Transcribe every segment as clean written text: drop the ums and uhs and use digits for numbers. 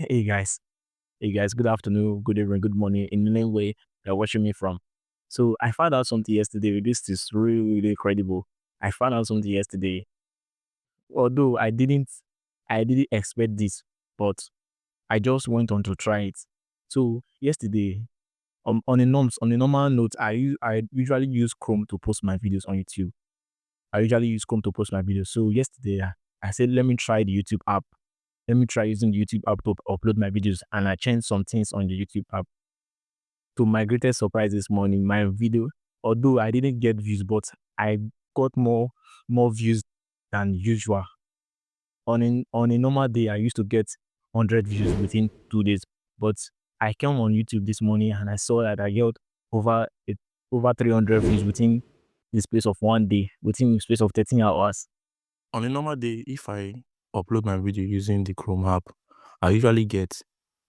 Hey guys, good afternoon, good evening, good morning, in any way you're watching me from. So I found out something yesterday. This is really, really incredible. I found out something yesterday, although I didn't expect this, but I just went on to try it. So yesterday, on a normal note, I usually use Chrome to post my videos on YouTube. I usually use Chrome to post my videos. So yesterday, I said, let me try the YouTube app. Let me try using the YouTube app to upload my videos, and I changed some things on the YouTube app. To my greatest surprise this morning, my video, although I didn't get views, but I got more views than usual. On a normal day, I used to get 100 views within 2 days, but I came on YouTube this morning and I saw that I got over it, over 300 views within the space of one day, within the space of 13 hours. On a normal day, if I upload my video using the Chrome app, I usually get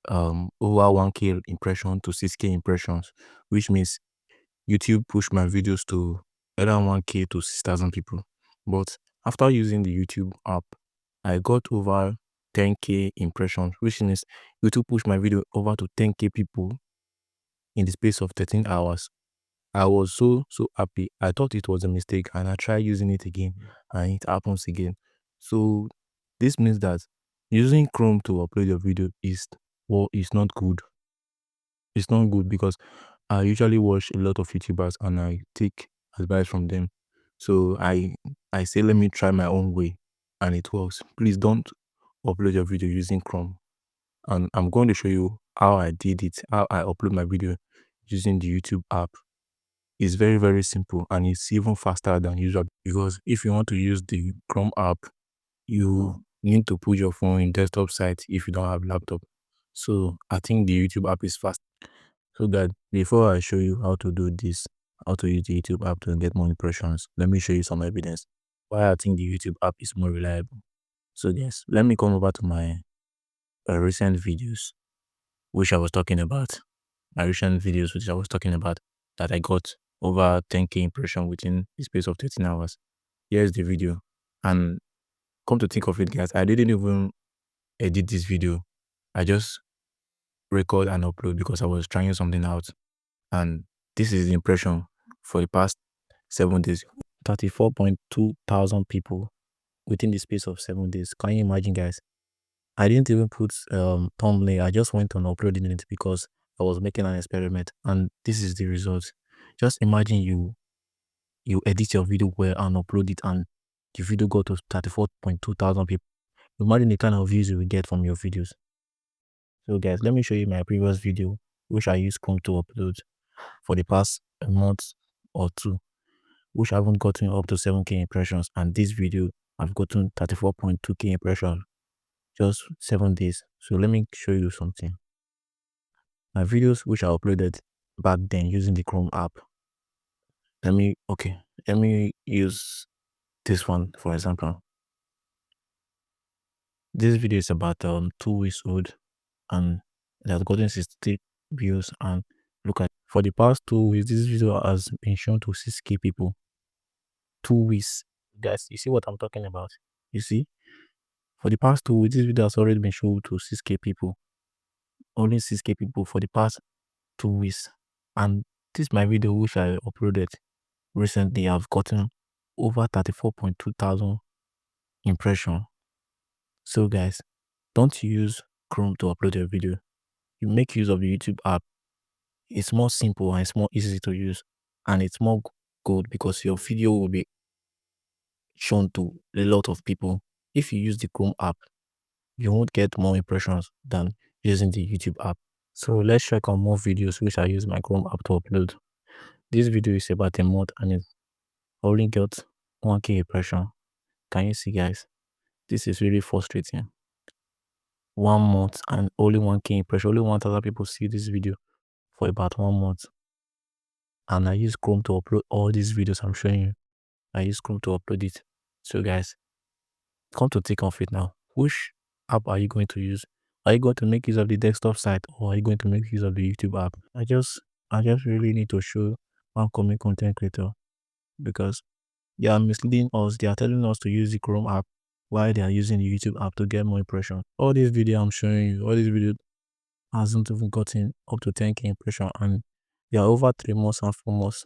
over 1K impression to 6K impressions, which means YouTube push my videos to around 1K to 6,000 people. But after using the YouTube app, I got over 10K impressions, which means YouTube pushed my video over to 10K people in the space of 13 hours. I was so happy. I thought it was a mistake and I tried using it again and it happens again. So this means that using Chrome to upload your video is not good. It's not good because I usually watch a lot of YouTubers and I take advice from them. So I say let me try my own way and it works. Please don't upload your video using Chrome. And I'm going to show you how I did it, how I upload my video using the YouTube app. It's very, very simple and it's even faster than usual because if you want to use the Chrome app, you need to put your phone in desktop site if you don't have laptop. So I think the YouTube app is fast. So that before I show you how to do this, how to use the YouTube app to get more impressions, let me show you some evidence why I think the YouTube app is more reliable. So yes, let me come over to my recent videos, which I was talking about. My recent videos, which I was talking about, that I got over 10K impression within the space of 13 hours. Here's the video. And come to think of it, guys, I didn't even edit this video. I just record and upload because I was trying something out. And this is the impression for the past 7 days. 34.2 thousand people within the space of 7 days. Can you imagine, guys? I didn't even put thumbnail. I just went on uploading it because I was making an experiment, and this is the result. Just imagine you edit your video well and upload it, and the video go to 34.2 thousand people. Imagine the kind of views you will get from your videos. So guys, let me show you my previous video, which I used Chrome to upload for the past a month or two, which I haven't gotten up to 7K impressions, and this video I've gotten 34.2K impressions just 7 days. So let me show you something. My videos which I uploaded back then using the Chrome app. Let me use this one for example. This video is about 2 weeks old and it has gotten 60 views, and look at, for the past 2 weeks this video has been shown to 6K people. 2 weeks, guys, you see what I'm talking about? You see, for the past 2 weeks this video has already been shown to 6K people, only 6K people for the past 2 weeks. And this is my video which I uploaded recently. I've gotten over 34.2 thousand impression. So guys, don't use Chrome to upload your video. You make use of the YouTube app. It's more simple and it's more easy to use, and it's more good because your video will be shown to a lot of people. If you use the Chrome app, you won't get more impressions than using the YouTube app. So let's check on more videos which I use my Chrome app to upload. This video is about a month and it only got 1K impression. Can you see, guys? This is really frustrating. 1 month and only 1K impression. Only 1,000 people see this video for about 1 month. And I use Chrome to upload all these videos I'm showing you. I use Chrome to upload it. So guys, come to think of it now. Which app are you going to use? Are you going to make use of the desktop site, or are you going to make use of the YouTube app? I just really need to show one upcoming content creator, because they are misleading us. They are telling us to use the Chrome app why they are using the YouTube app to get more impression. All this video I'm showing you, all this video hasn't even gotten up to 10k impression, and they are over 3 months and 4 months.